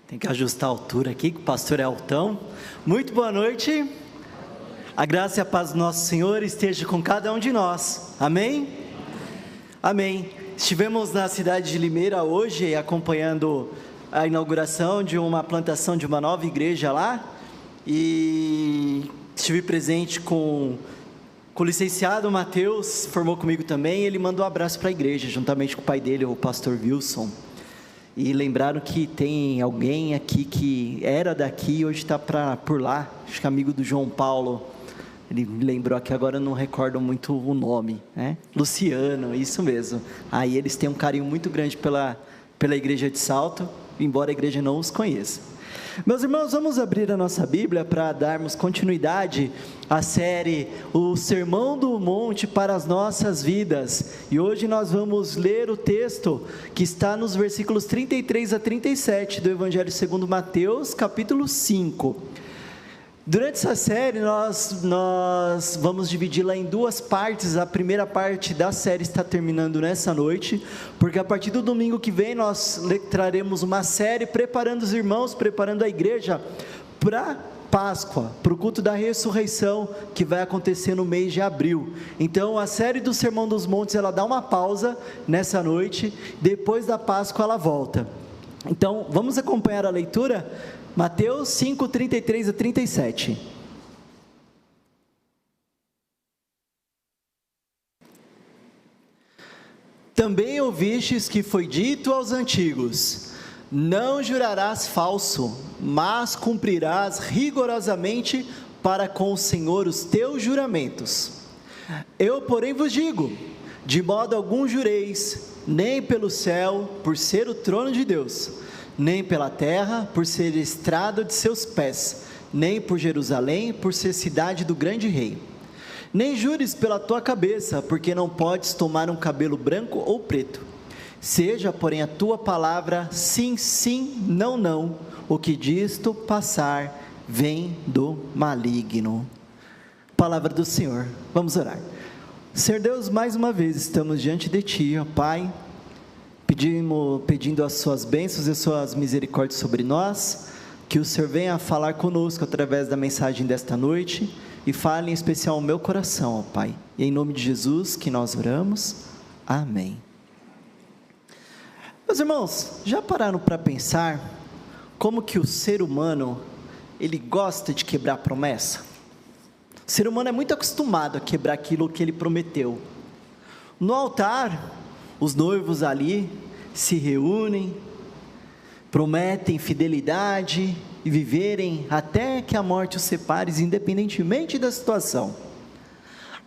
Tem que ajustar a altura aqui, que o pastor é altão. Muito boa noite. A graça e a paz do nosso Senhor esteja com cada um de nós. Amém? Amém. Estivemos na cidade de Limeira hoje, acompanhando a inauguração de uma plantação de uma nova igreja lá. E estive presente com o licenciado Mateus, formou comigo também. Ele mandou um abraço para a igreja, juntamente com o pai dele, o pastor Wilson. E lembraram que tem alguém aqui que era daqui e hoje está por lá, acho que é amigo do João Paulo. Ele me lembrou aqui, agora eu não recordo muito o nome, né? Luciano, isso mesmo. Aí eles têm um carinho muito grande pela igreja de Salto, embora a igreja não os conheça. Meus irmãos, vamos abrir a nossa Bíblia para darmos continuidade à série O Sermão do Monte para as nossas vidas. E hoje nós vamos ler o texto que está nos versículos 33 a 37 do Evangelho segundo Mateus, capítulo 5. Durante essa série nós vamos dividi-la em duas partes. A primeira parte da série está terminando nessa noite, porque a partir do domingo que vem nós traremos uma série preparando os irmãos, preparando a igreja para Páscoa, para o culto da ressurreição que vai acontecer no mês de abril. Então a série do Sermão dos Montes ela dá uma pausa nessa noite, depois da Páscoa ela volta. Então vamos acompanhar a leitura. Mateus 5, 33 a 37. Também ouvistes que foi dito aos antigos: não jurarás falso, mas cumprirás rigorosamente para com o Senhor os teus juramentos. Eu, porém, vos digo: de modo algum jureis, nem pelo céu, por ser o trono de Deus, nem pela terra, por ser estrada de seus pés, nem por Jerusalém, por ser cidade do grande rei. Nem jures pela tua cabeça, porque não podes tomar um cabelo branco ou preto. Seja, porém, a tua palavra sim, sim, não, não. O que disto passar vem do maligno. Palavra do Senhor. Vamos orar. Senhor Deus, mais uma vez estamos diante de Ti, ó Pai, pedindo as suas bênçãos e as suas misericórdias sobre nós, que o Senhor venha falar conosco através da mensagem desta noite, e fale em especial ao meu coração, ó Pai, e em nome de Jesus que nós oramos, amém. Meus irmãos, já pararam para pensar como que o ser humano, ele gosta de quebrar promessa? O ser humano é muito acostumado a quebrar aquilo que ele prometeu. No altar, os noivos ali se reúnem, prometem fidelidade e viverem até que a morte os separe, independentemente da situação.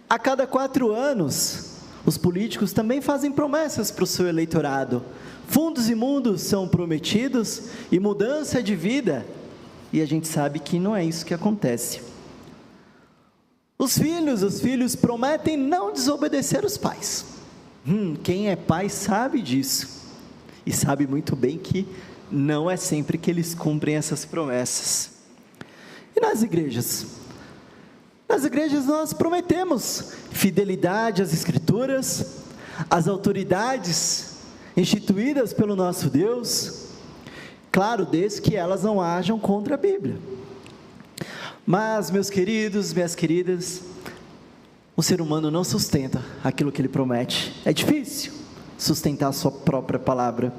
A cada 4 anos, os políticos também fazem promessas para o seu eleitorado. Fundos imundos são prometidos e mudança de vida, e a gente sabe que não é isso que acontece. Os filhos prometem não desobedecer os pais. Quem é pai sabe disso, e sabe muito bem que não é sempre que eles cumprem essas promessas. E nas igrejas? Nas igrejas nós prometemos fidelidade às Escrituras, às autoridades instituídas pelo nosso Deus, claro, desde que elas não hajam contra a Bíblia. Mas, meus queridos, minhas queridas, o ser humano não sustenta aquilo que ele promete. É difícil sustentar a sua própria palavra.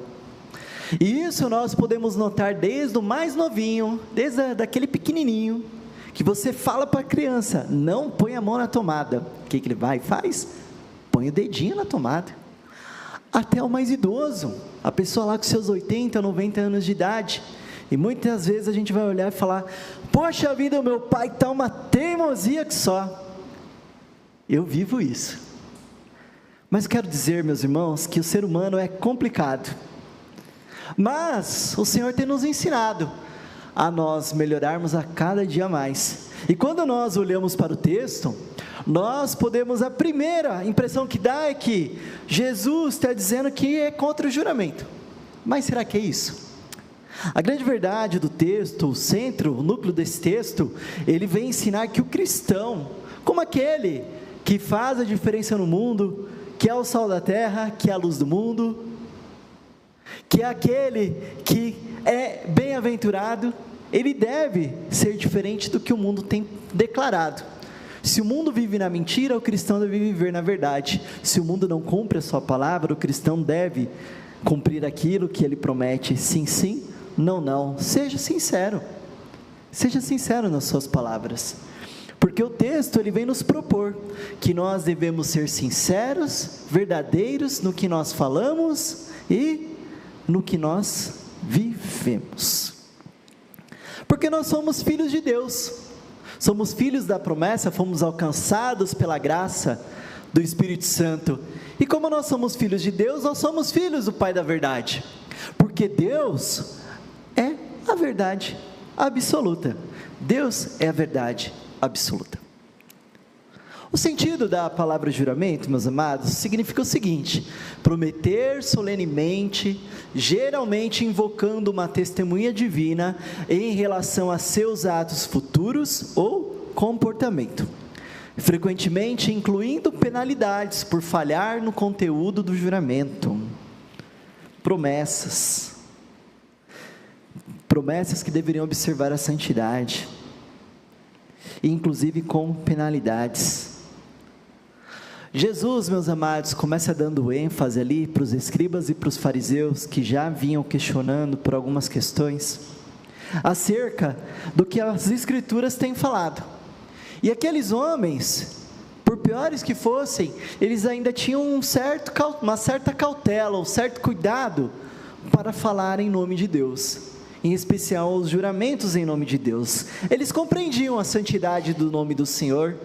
E isso nós podemos notar desde o mais novinho, desde daquele pequenininho, que você fala para a criança: não põe a mão na tomada. O que ele vai e faz? Põe o dedinho na tomada. Até o mais idoso, a pessoa lá com seus 80, 90 anos de idade. E muitas vezes a gente vai olhar e falar: poxa vida, o meu pai está uma teimosia que só. Eu vivo isso. Mas quero dizer, meus irmãos, que o ser humano é complicado. Mas o Senhor tem nos ensinado a nós melhorarmos a cada dia mais. E quando nós olhamos para o texto, nós podemos, a primeira impressão que dá é que Jesus está dizendo que é contra o juramento. Mas será que é isso? A grande verdade do texto, o centro, o núcleo desse texto, ele vem ensinar que o cristão, como aquele que faz a diferença no mundo, que é o sal da terra, que é a luz do mundo, que aquele que é bem-aventurado, ele deve ser diferente do que o mundo tem declarado. Se o mundo vive na mentira, o cristão deve viver na verdade. Se o mundo não cumpre a sua palavra, o cristão deve cumprir aquilo que ele promete. Sim, sim, não, não. Seja sincero nas suas palavras, porque o texto ele vem nos propor que nós devemos ser sinceros, verdadeiros no que nós falamos e no que nós vivemos, porque nós somos filhos de Deus, somos filhos da promessa, fomos alcançados pela graça do Espírito Santo, e como nós somos filhos de Deus, nós somos filhos do Pai da verdade, porque Deus é a verdade absoluta. Deus é a verdade absoluta. O sentido da palavra juramento, meus amados, significa o seguinte: prometer solenemente, geralmente invocando uma testemunha divina em relação a seus atos futuros ou comportamento, frequentemente incluindo penalidades por falhar no conteúdo do juramento. Promessas que deveriam observar a santidade, inclusive com penalidades. Jesus, meus amados, começa dando ênfase ali para os escribas e para os fariseus, que já vinham questionando por algumas questões, acerca do que as escrituras têm falado, e aqueles homens, por piores que fossem, eles ainda tinham uma certa cautela, um certo cuidado, para falar em nome de Deus, em especial os juramentos em nome de Deus. Eles compreendiam a santidade do nome do Senhor,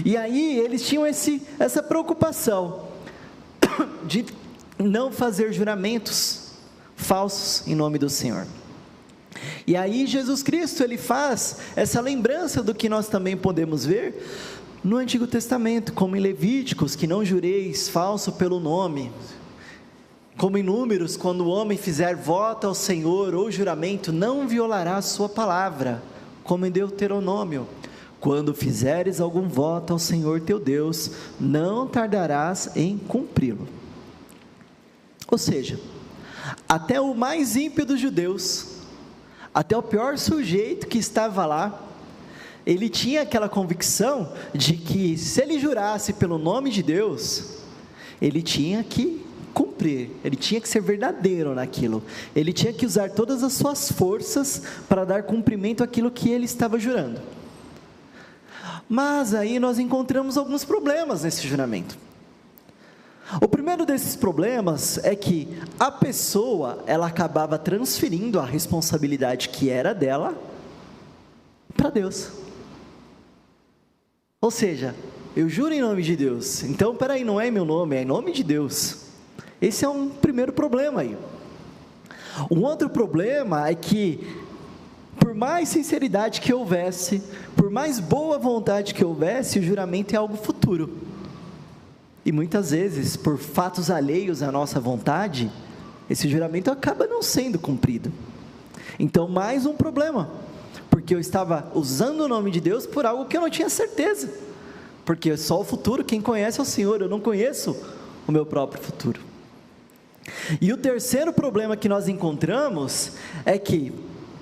e aí eles tinham essa preocupação de não fazer juramentos falsos em nome do Senhor. E aí Jesus Cristo, ele faz essa lembrança do que nós também podemos ver no Antigo Testamento, como em Levíticos, que não jureis falso pelo nome, como em Números, quando o homem fizer voto ao Senhor ou juramento, não violará a sua palavra, como em Deuteronômio, quando fizeres algum voto ao Senhor teu Deus, não tardarás em cumpri-lo. Ou seja, até o mais ímpio dos judeus, até o pior sujeito que estava lá, ele tinha aquela convicção de que se ele jurasse pelo nome de Deus, ele tinha que cumprir, ele tinha que ser verdadeiro naquilo, ele tinha que usar todas as suas forças para dar cumprimento àquilo que ele estava jurando. Mas aí nós encontramos alguns problemas nesse juramento. O primeiro desses problemas é que a pessoa, ela acabava transferindo a responsabilidade que era dela para Deus. Ou seja, eu juro em nome de Deus, então peraí, não é em meu nome, é em nome de Deus. Esse é um primeiro problema aí. Um outro problema é que, por mais sinceridade que houvesse, por mais boa vontade que houvesse, o juramento é algo futuro. E muitas vezes, por fatos alheios à nossa vontade, esse juramento acaba não sendo cumprido. Então, mais um problema, porque eu estava usando o nome de Deus por algo que eu não tinha certeza, porque só o futuro, quem conhece é o Senhor, eu não conheço o meu próprio futuro. E o terceiro problema que nós encontramos é que,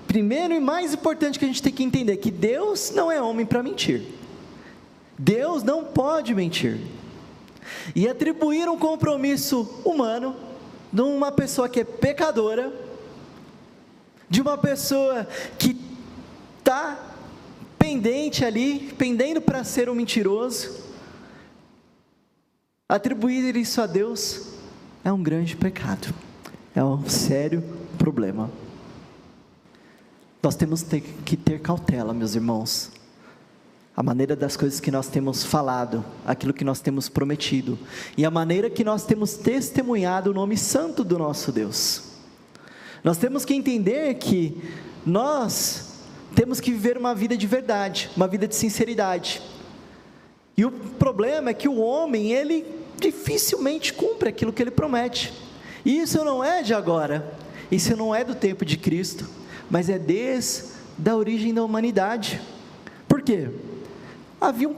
primeiro e mais importante que a gente tem que entender, que Deus não é homem para mentir, Deus não pode mentir, e atribuir um compromisso humano de uma pessoa que é pecadora, de uma pessoa que está pendente ali, pendendo para ser um mentiroso, atribuir isso a Deus é um grande pecado, é um sério problema. Nós temos que ter cautela, meus irmãos, a maneira das coisas que nós temos falado, aquilo que nós temos prometido, e a maneira que nós temos testemunhado o nome santo do nosso Deus. Nós temos que entender que nós temos que viver uma vida de verdade, uma vida de sinceridade, e o problema é que o homem, ele dificilmente cumpre aquilo que ele promete, e isso não é de agora, isso não é do tempo de Cristo, mas é desde a origem da humanidade. Por quê? Havia um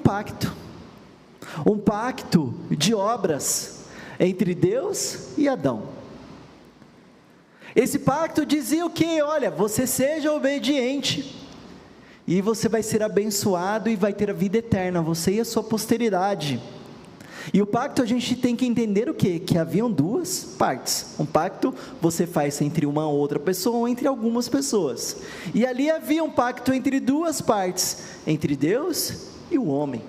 pacto de obras entre Deus e Adão. Esse pacto dizia o quê? Olha, você seja obediente, e você vai ser abençoado e vai ter a vida eterna, você e a sua posteridade. E o pacto a gente tem que entender o quê? Que haviam duas partes. Um pacto você faz entre uma ou outra pessoa ou entre algumas pessoas. E ali havia um pacto entre duas partes, entre Deus e o homem.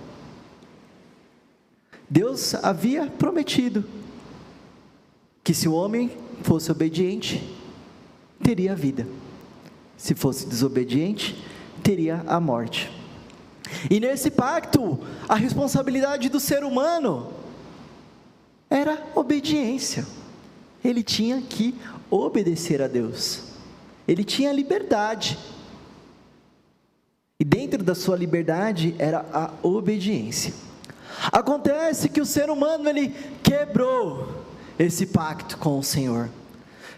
Deus havia prometido que se o homem fosse obediente, teria a vida. Se fosse desobediente, teria a morte. E nesse pacto, a responsabilidade do ser humano era obediência. Ele tinha que obedecer a Deus. Ele tinha liberdade. E dentro da sua liberdade era a obediência. Acontece que o ser humano, ele quebrou esse pacto com o Senhor,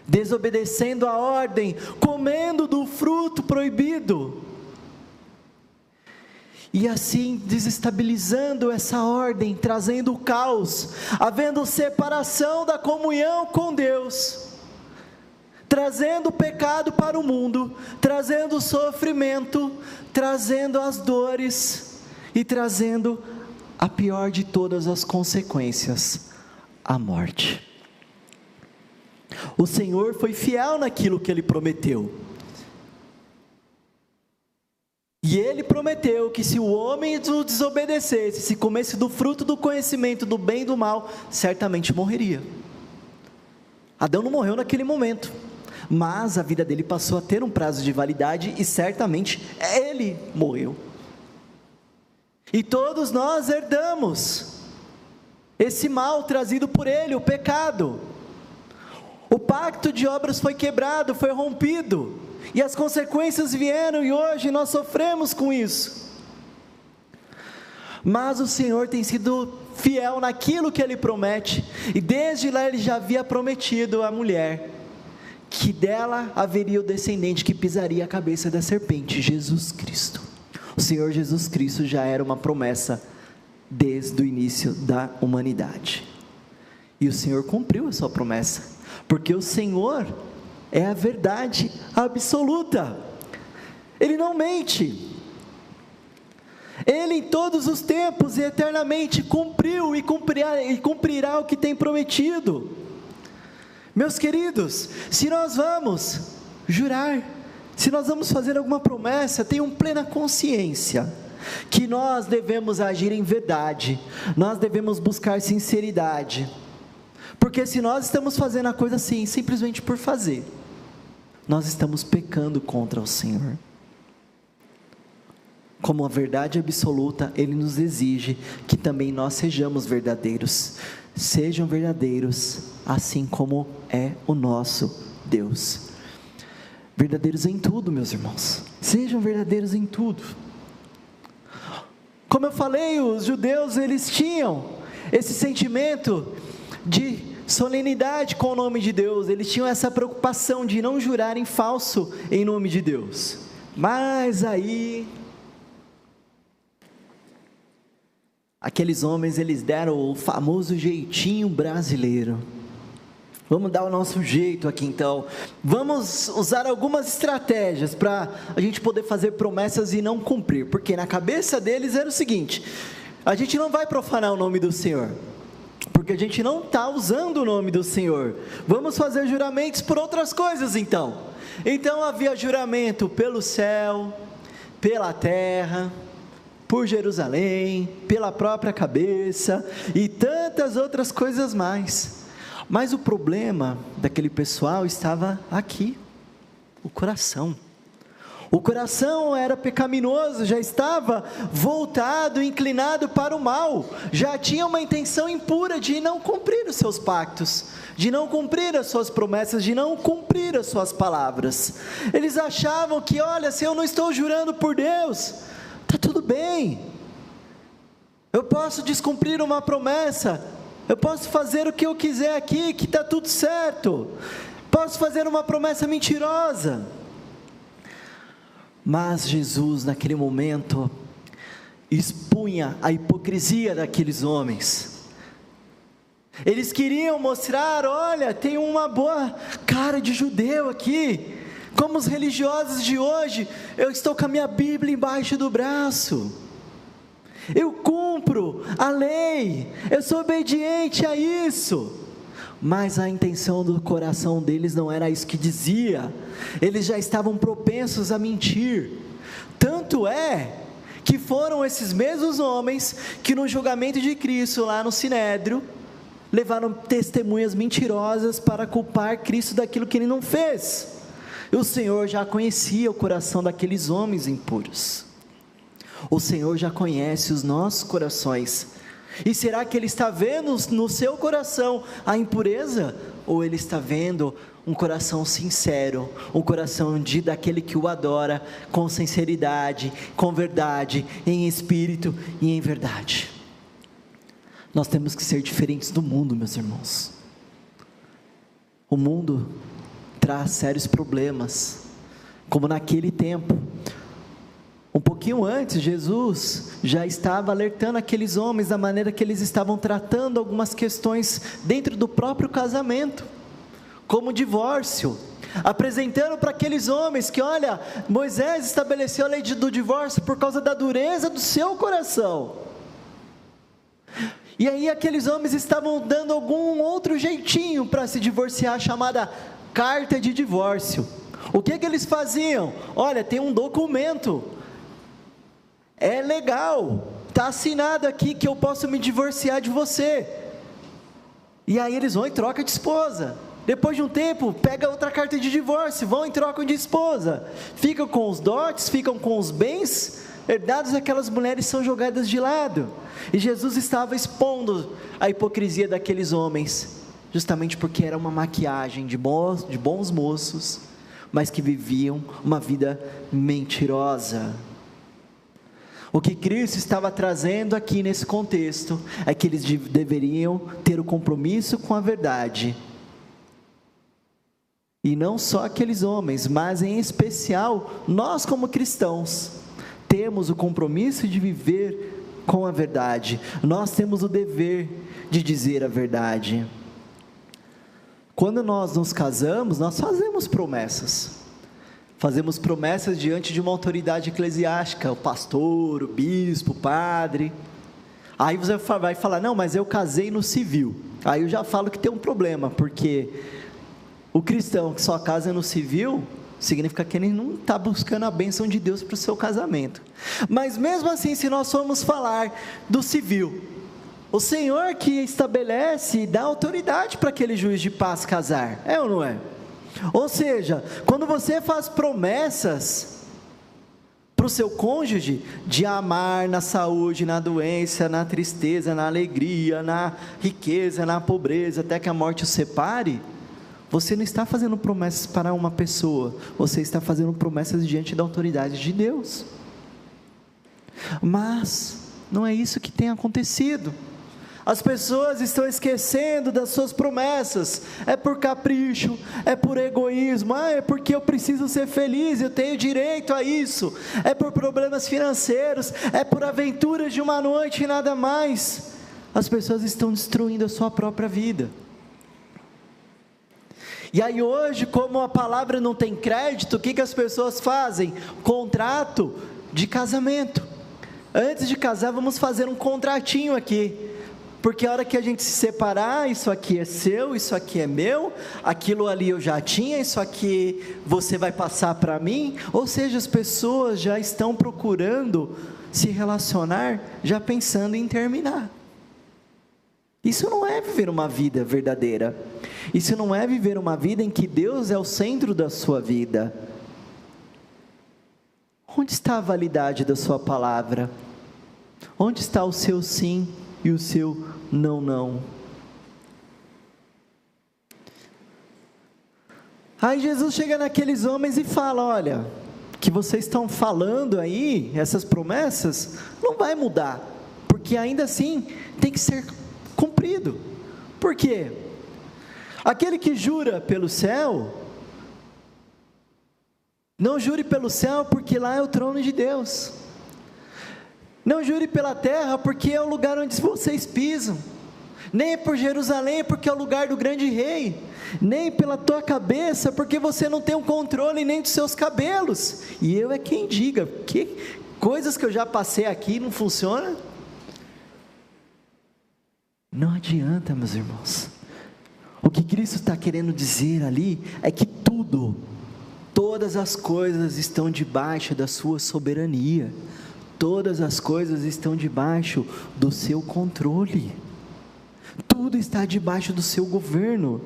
desobedecendo a ordem, comendo do fruto proibido, e assim desestabilizando essa ordem, trazendo o caos, havendo separação da comunhão com Deus, trazendo o pecado para o mundo, trazendo o sofrimento, trazendo as dores, e trazendo a pior de todas as consequências, a morte. O Senhor foi fiel naquilo que Ele prometeu, e Ele prometeu que se o homem o desobedecesse, se comesse do fruto do conhecimento do bem e do mal, certamente morreria. Adão não morreu naquele momento, mas a vida dele passou a ter um prazo de validade, e certamente ele morreu. E todos nós herdamos esse mal trazido por ele, o pecado. O pacto de obras foi quebrado, foi rompido, e as consequências vieram, e hoje nós sofremos com isso. Mas o Senhor tem sido fiel naquilo que Ele promete, e desde lá Ele já havia prometido à mulher, que dela haveria o descendente que pisaria a cabeça da serpente, Jesus Cristo. O Senhor Jesus Cristo já era uma promessa desde o início da humanidade, e o Senhor cumpriu a sua promessa, porque o Senhor é a verdade absoluta, Ele não mente, Ele em todos os tempos e eternamente cumpriu e cumprirá o que tem prometido. Meus queridos, se nós vamos jurar, se nós vamos fazer alguma promessa, tenham plena consciência que nós devemos agir em verdade, nós devemos buscar sinceridade, porque se nós estamos fazendo a coisa assim, simplesmente por fazer, nós estamos pecando contra o Senhor. Como a verdade absoluta, Ele nos exige que também nós sejamos verdadeiros. Sejam verdadeiros, assim como é o nosso Deus. Verdadeiros em tudo, meus irmãos. Sejam verdadeiros em tudo. Como eu falei, os judeus, eles tinham esse sentimento de solenidade com o nome de Deus, eles tinham essa preocupação de não jurarem falso em nome de Deus. Mas aí, aqueles homens, eles deram o famoso jeitinho brasileiro. Vamos dar o nosso jeito aqui então, vamos usar algumas estratégias para a gente poder fazer promessas e não cumprir, porque na cabeça deles era o seguinte: a gente não vai profanar o nome do Senhor, porque a gente não está usando o nome do Senhor, vamos fazer juramentos por outras coisas então. Então havia juramento pelo céu, pela terra, por Jerusalém, pela própria cabeça, e tantas outras coisas mais. Mas o problema daquele pessoal estava aqui, o coração. O coração era pecaminoso, já estava voltado, inclinado para o mal, já tinha uma intenção impura de não cumprir os seus pactos, de não cumprir as suas promessas, de não cumprir as suas palavras. Eles achavam que, olha, se eu não estou jurando por Deus, está tudo bem, eu posso descumprir uma promessa, eu posso fazer o que eu quiser aqui, que está tudo certo, posso fazer uma promessa mentirosa. Mas Jesus, naquele momento, expunha a hipocrisia daqueles homens. Eles queriam mostrar: olha, tem uma boa cara de judeu aqui. Como os religiosos de hoje, eu estou com a minha Bíblia embaixo do braço. Eu cumpro a lei, eu sou obediente a isso. Mas a intenção do coração deles não era isso que dizia. Eles já estavam propensos a mentir. Tanto é que foram esses mesmos homens que no julgamento de Cristo lá no Sinédrio levaram testemunhas mentirosas para culpar Cristo daquilo que ele não fez. E o Senhor já conhecia o coração daqueles homens impuros. O Senhor já conhece os nossos corações. E será que Ele está vendo no seu coração a impureza? Ou Ele está vendo um coração sincero, um coração daquele que o adora com sinceridade, com verdade, em espírito e em verdade? Nós temos que ser diferentes do mundo, meus irmãos. O mundo traz sérios problemas, como naquele tempo. Um pouquinho antes, Jesus já estava alertando aqueles homens da maneira que eles estavam tratando algumas questões dentro do próprio casamento, como o divórcio, apresentando para aqueles homens que, olha, Moisés estabeleceu a lei do divórcio por causa da dureza do seu coração. E aí aqueles homens estavam dando algum outro jeitinho para se divorciar, chamada carta de divórcio. O que eles faziam? Olha, tem um documento, é legal, está assinado aqui que eu posso me divorciar de você. E aí eles vão e trocam de esposa. Depois de um tempo, pega outra carta de divórcio, vão e trocam de esposa. Ficam com os dotes, ficam com os bens herdados, aquelas mulheres são jogadas de lado. E Jesus estava expondo a hipocrisia daqueles homens, justamente porque era uma maquiagem de bons moços, mas que viviam uma vida mentirosa. O que Cristo estava trazendo aqui nesse contexto é que eles deveriam ter o compromisso com a verdade. E não só aqueles homens, mas em especial nós como cristãos temos o compromisso de viver com a verdade. Nós temos o dever de dizer a verdade. Quando nós nos casamos, nós fazemos promessas. Fazemos promessas diante de uma autoridade eclesiástica, o pastor, o bispo, o padre. Aí você vai falar: não, mas eu casei no civil. Aí eu já falo que tem um problema, porque o cristão que só casa no civil, significa que ele não está buscando a bênção de Deus para o seu casamento. Mas mesmo assim, se nós formos falar do civil, o Senhor que estabelece e dá autoridade para aquele juiz de paz casar, é ou não é? Ou seja, quando você faz promessas para o seu cônjuge, de amar na saúde, na doença, na tristeza, na alegria, na riqueza, na pobreza, até que a morte o separe, você não está fazendo promessas para uma pessoa, você está fazendo promessas diante da autoridade de Deus. Mas não é isso que tem acontecido. As pessoas estão esquecendo das suas promessas, é por capricho, é por egoísmo, é porque eu preciso ser feliz, eu tenho direito a isso, é por problemas financeiros, é por aventuras de uma noite e nada mais. As pessoas estão destruindo a sua própria vida. E aí hoje, como a palavra não tem crédito, o que as pessoas fazem? Contrato de casamento. Antes de casar, vamos fazer um contratinho aqui, porque a hora que a gente se separar, isso aqui é seu, isso aqui é meu, aquilo ali eu já tinha, isso aqui você vai passar para mim. Ou seja, as pessoas já estão procurando se relacionar, já pensando em terminar. Isso não é viver uma vida verdadeira, isso não é viver uma vida em que Deus é o centro da sua vida. Onde está a validade da sua palavra? Onde está o seu sim e o seu não? Aí Jesus chega naqueles homens e fala: olha, que vocês estão falando aí, essas promessas, não vai mudar, porque ainda assim tem que ser cumprido. Por quê? Aquele que jura pelo céu, não jure pelo céu, porque lá é o trono de Deus. Não jure pela terra, porque é o lugar onde vocês pisam. nem por Jerusalém, porque é o lugar do grande rei, nem pela tua cabeça, porque você não tem o controle nem dos seus cabelos. E eu é quem diga, que coisas que eu já passei aqui não funcionam. Não adianta, meus irmãos. O que Cristo está querendo dizer ali é que todas as coisas estão debaixo da sua soberania, todas as coisas estão debaixo do seu controle, tudo está debaixo do seu governo.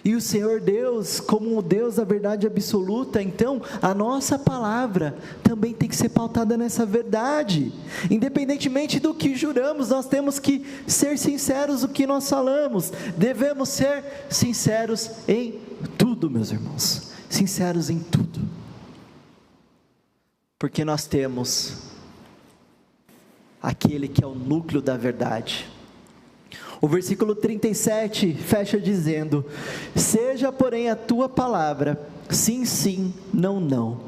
E o Senhor Deus, como o Deus da verdade absoluta, então a nossa palavra também tem que ser pautada nessa verdade. Independentemente do que juramos, nós temos que ser sinceros no que nós falamos. Devemos ser sinceros em tudo, meus irmãos. Sinceros em tudo. Porque nós temos aquele que é o núcleo da verdade. O versículo 37 fecha dizendo: seja porém a tua palavra, sim, sim, não, não.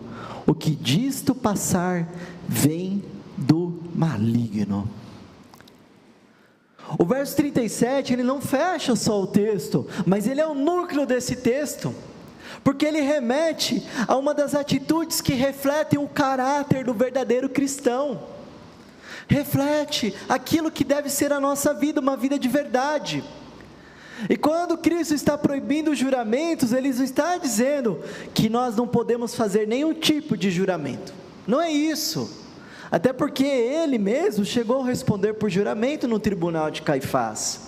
O que disto passar vem do maligno. O verso 37, ele não fecha só o texto, mas ele é o núcleo desse texto, porque ele remete a uma das atitudes que refletem o caráter do verdadeiro cristão. Reflete aquilo que deve ser a nossa vida, uma vida de verdade. E quando Cristo está proibindo os juramentos, Ele está dizendo que nós não podemos fazer nenhum tipo de juramento. Não é isso. Até porque Ele mesmo chegou a responder por juramento no tribunal de Caifás.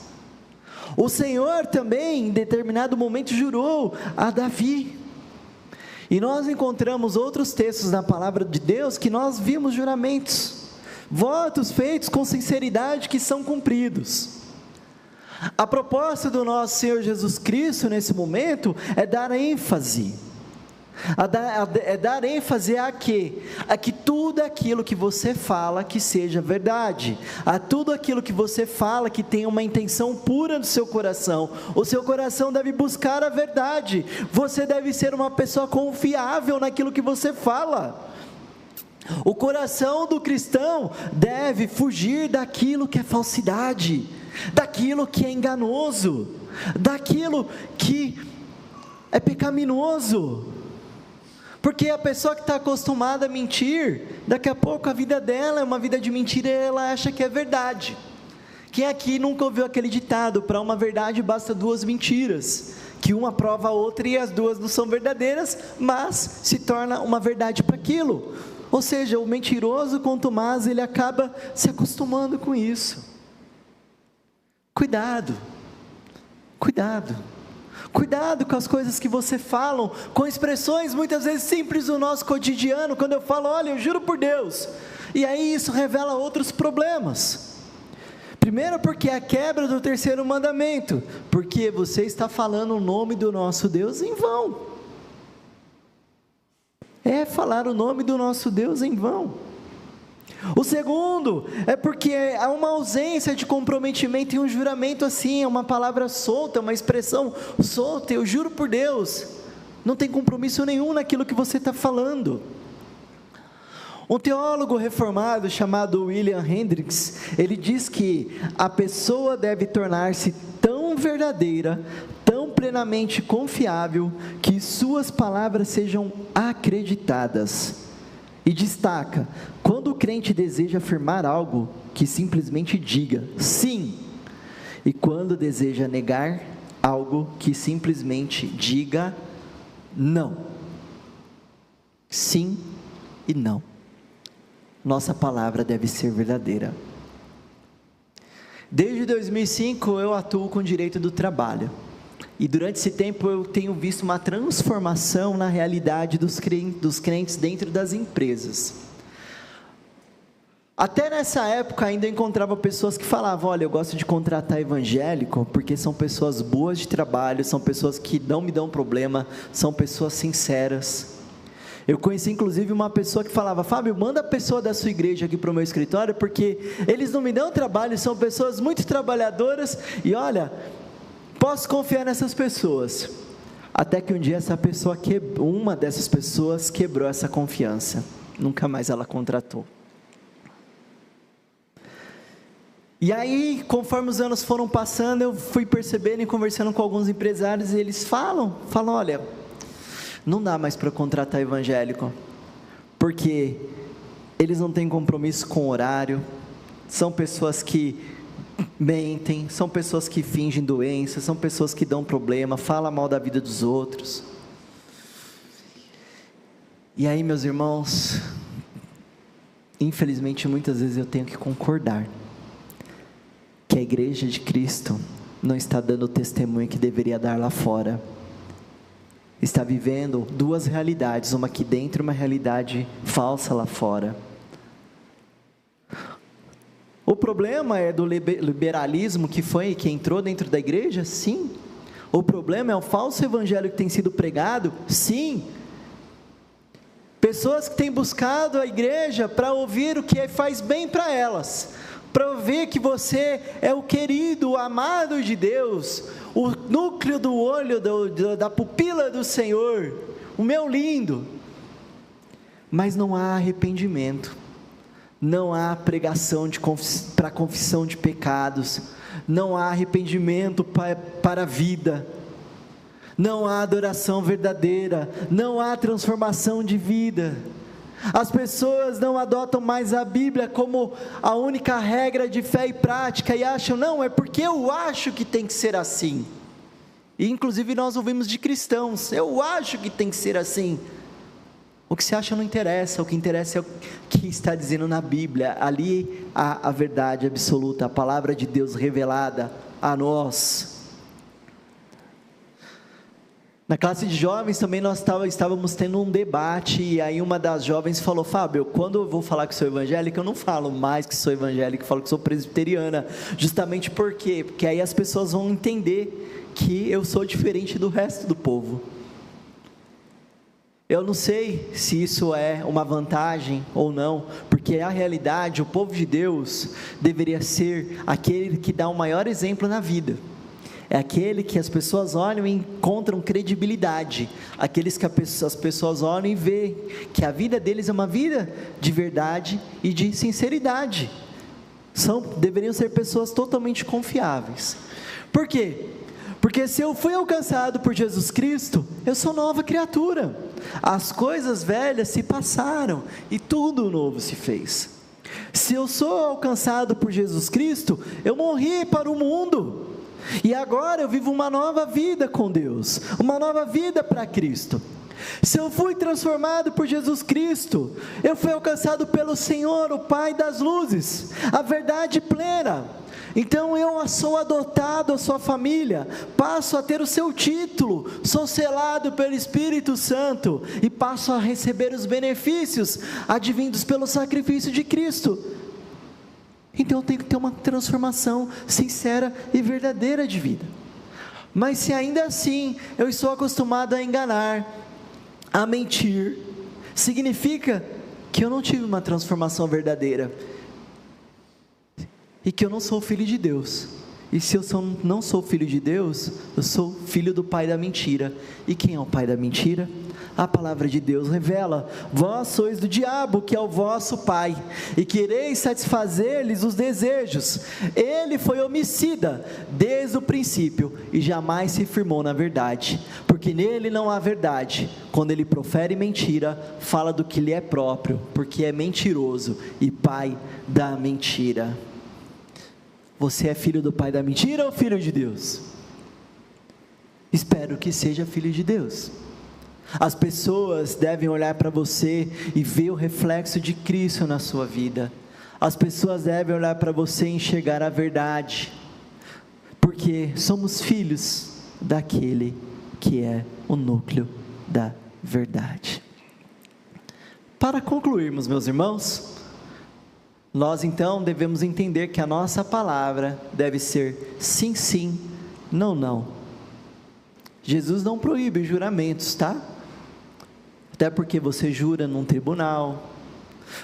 O Senhor também, em determinado momento, jurou a Davi. E nós encontramos outros textos na palavra de Deus que nós vimos juramentos, votos feitos com sinceridade que são cumpridos. A proposta do nosso Senhor Jesus Cristo nesse momento é dar ênfase. Dar ênfase a quê? A que tudo aquilo que você fala que seja verdade, a tudo aquilo que você fala que tenha uma intenção pura no seu coração. O seu coração deve buscar a verdade, você deve ser uma pessoa confiável naquilo que você fala. O coração do cristão deve fugir daquilo que é falsidade, daquilo que é enganoso, daquilo que é pecaminoso, porque a pessoa que está acostumada a mentir, daqui a pouco a vida dela é uma vida de mentira e ela acha que é verdade. Quem aqui nunca ouviu aquele ditado: para uma verdade basta duas mentiras, que uma prova a outra e as duas não são verdadeiras, mas se torna uma verdade para aquilo. Ou seja, o mentiroso contumaz, ele acaba se acostumando com isso. Cuidado com as coisas que você fala, com expressões muitas vezes simples do nosso cotidiano, quando eu falo, olha, eu juro por Deus, e aí isso revela outros problemas. Primeiro, porque é a quebra do terceiro mandamento, porque você está falando o nome do nosso Deus em vão. É falar o nome do nosso Deus em vão. O segundo é porque há uma ausência de comprometimento em um juramento assim, é uma palavra solta, uma expressão solta. Eu juro por Deus, não tem compromisso nenhum naquilo que você está falando. Um teólogo reformado chamado William Hendricks, ele diz que a pessoa deve tornar-se tão verdadeira, tão plenamente confiável, que suas palavras sejam acreditadas. E destaca: quando o crente deseja afirmar algo, que simplesmente diga sim, e quando deseja negar algo, que simplesmente diga não. Sim e não. Nossa palavra deve ser verdadeira. Desde 2005 eu atuo com direito do trabalho, e durante esse tempo eu tenho visto uma transformação na realidade dos crentes dentro das empresas. Até nessa época ainda eu encontrava pessoas que falavam: olha, eu gosto de contratar evangélico, porque são pessoas boas de trabalho, são pessoas que não me dão problema, são pessoas sinceras. Eu conheci inclusive uma pessoa que falava: Fábio, manda a pessoa da sua igreja aqui para o meu escritório, porque eles não me dão trabalho, são pessoas muito trabalhadoras, e olha, posso confiar nessas pessoas. Até que um dia uma dessas pessoas quebrou essa confiança, nunca mais ela contratou. E aí, conforme os anos foram passando, eu fui percebendo e conversando com alguns empresários, e eles falam, olha, não dá mais para contratar evangélico, porque eles não têm compromisso com o horário, são pessoas que mentem, são pessoas que fingem doença, são pessoas que dão problema, falam mal da vida dos outros. E aí, meus irmãos, infelizmente muitas vezes eu tenho que concordar que a igreja de Cristo não está dando o testemunho que deveria dar lá fora, está vivendo duas realidades, uma aqui dentro e uma realidade falsa lá fora. O problema é do liberalismo que entrou dentro da igreja? Sim. O problema é o falso evangelho que tem sido pregado? Sim. Pessoas que têm buscado a igreja para ouvir o que faz bem para elas, para ouvir que você é o querido, o amado de Deus, o núcleo do olho, da pupila do Senhor, o meu lindo. Mas não há arrependimento, não há pregação para confissão de pecados, não há arrependimento para a vida, não há adoração verdadeira, não há transformação de vida. As pessoas não adotam mais a Bíblia como a única regra de fé e prática, e acham, não, é porque eu acho que tem que ser assim. E inclusive nós ouvimos de cristãos, eu acho que tem que ser assim. O que você acha não interessa, o que interessa é o que está dizendo na Bíblia. Ali há a verdade absoluta, a palavra de Deus revelada a nós. Na classe de jovens também nós estávamos tendo um debate, e aí uma das jovens falou, Fábio, quando eu vou falar que sou evangélica, eu não falo mais que sou evangélica, eu falo que sou presbiteriana, justamente por quê? Porque aí as pessoas vão entender que eu sou diferente do resto do povo. Eu não sei se isso é uma vantagem ou não, porque a realidade, o povo de Deus deveria ser aquele que dá o maior exemplo na vida. É aquele que as pessoas olham e encontram credibilidade, aqueles que as pessoas olham e veem que a vida deles é uma vida de verdade e de sinceridade. Deveriam ser pessoas totalmente confiáveis. Por quê? Porque se eu fui alcançado por Jesus Cristo, eu sou nova criatura. As coisas velhas se passaram e tudo novo se fez. Se eu sou alcançado por Jesus Cristo, eu morri para o mundo. E agora eu vivo uma nova vida com Deus, uma nova vida para Cristo. Se eu fui transformado por Jesus Cristo, eu fui alcançado pelo Senhor, o Pai das luzes, a verdade plena. Então eu sou adotado à sua família, passo a ter o seu título, sou selado pelo Espírito Santo e passo a receber os benefícios advindos pelo sacrifício de Cristo. Então eu tenho que ter uma transformação sincera e verdadeira de vida. Mas se ainda assim eu estou acostumado a enganar, a mentir, significa que eu não tive uma transformação verdadeira e que eu não sou filho de Deus. E se eu não sou filho de Deus, eu sou filho do pai da mentira. E quem é o pai da mentira? A palavra de Deus revela, vós sois do diabo, que é o vosso pai, e quereis satisfazer-lhes os desejos. Ele foi homicida desde o princípio, e jamais se firmou na verdade, porque nele não há verdade. Quando ele profere mentira, fala do que lhe é próprio, porque é mentiroso e pai da mentira. Você é filho do pai da mentira ou filho de Deus? Espero que seja filho de Deus. As pessoas devem olhar para você e ver o reflexo de Cristo na sua vida. As pessoas devem olhar para você e enxergar a verdade, porque somos filhos daquele que é o núcleo da verdade. Para concluirmos, meus irmãos, nós então devemos entender que a nossa palavra deve ser sim, sim, não, não. Jesus não proíbe juramentos, tá? Até porque você jura num tribunal,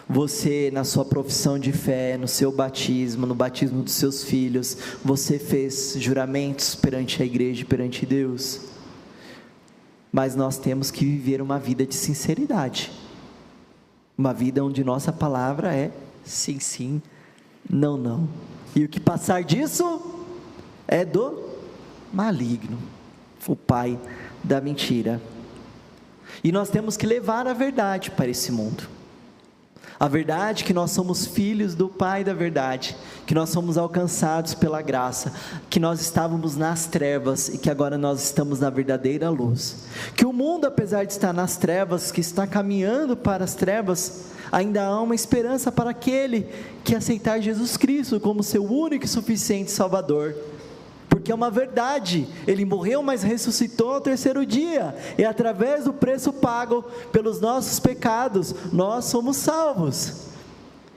você na sua profissão de fé, no seu batismo, no batismo dos seus filhos, você fez juramentos perante a igreja, perante Deus. Mas nós temos que viver uma vida de sinceridade, uma vida onde nossa palavra é sim, sim, não, não. E o que passar disso é do maligno, o pai da mentira. E nós temos que levar a verdade para esse mundo. A verdade que nós somos filhos do Pai da verdade, que nós somos alcançados pela graça, que nós estávamos nas trevas e que agora nós estamos na verdadeira luz. Que o mundo, apesar de estar nas trevas, que está caminhando para as trevas, ainda há uma esperança para aquele que aceitar Jesus Cristo como seu único e suficiente Salvador. Porque é uma verdade, Ele morreu, mas ressuscitou ao terceiro dia, e através do preço pago pelos nossos pecados, nós somos salvos,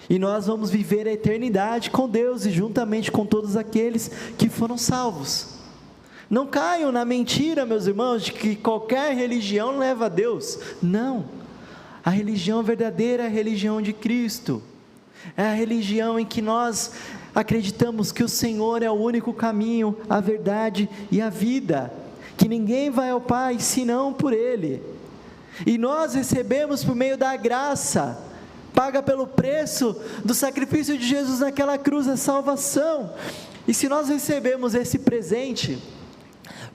e nós vamos viver a eternidade com Deus, e juntamente com todos aqueles que foram salvos. Não caiam na mentira, meus irmãos, de que qualquer religião leva a Deus. Não, a religião verdadeira é a religião de Cristo, é a religião em que nós acreditamos que o Senhor é o único caminho, a verdade e a vida, que ninguém vai ao Pai senão por Ele, e nós recebemos por meio da graça, paga pelo preço do sacrifício de Jesus naquela cruz, a salvação. E se nós recebemos esse presente,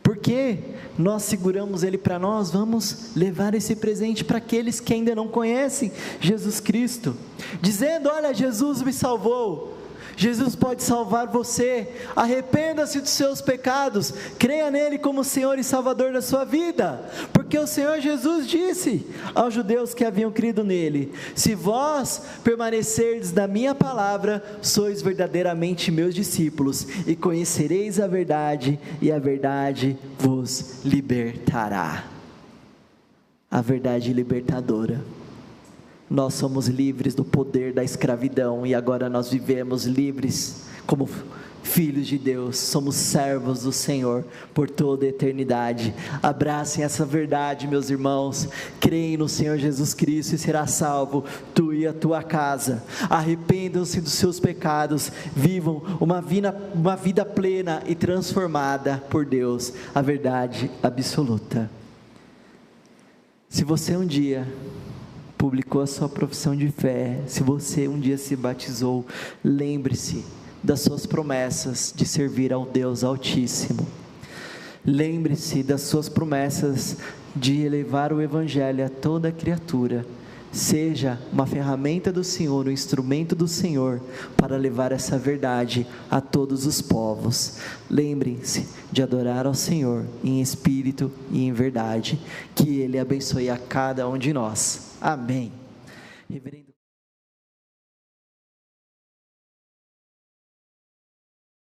porque nós seguramos ele para nós, vamos levar esse presente para aqueles que ainda não conhecem Jesus Cristo, dizendo: olha, Jesus me salvou, Jesus pode salvar você, arrependa-se dos seus pecados, creia nele como Senhor e Salvador da sua vida, porque o Senhor Jesus disse aos judeus que haviam crido nele: se vós permanecerdes na minha palavra, sois verdadeiramente meus discípulos, e conhecereis a verdade, e a verdade vos libertará. A verdade libertadora. Nós somos livres do poder da escravidão, e agora nós vivemos livres como filhos de Deus, somos servos do Senhor por toda a eternidade. Abracem essa verdade, meus irmãos, creem no Senhor Jesus Cristo e será salvo, tu e a tua casa. Arrependam-se dos seus pecados, vivam uma vida plena e transformada por Deus, a verdade absoluta. Se você um dia publicou a sua profissão de fé, se você um dia se batizou, lembre-se das suas promessas de servir ao Deus Altíssimo. Lembre-se das suas promessas de elevar o Evangelho a toda criatura. Seja uma ferramenta do Senhor, um instrumento do Senhor, para levar essa verdade a todos os povos. Lembrem-se de adorar ao Senhor em espírito e em verdade. Que Ele abençoe a cada um de nós. Amém. Reverendo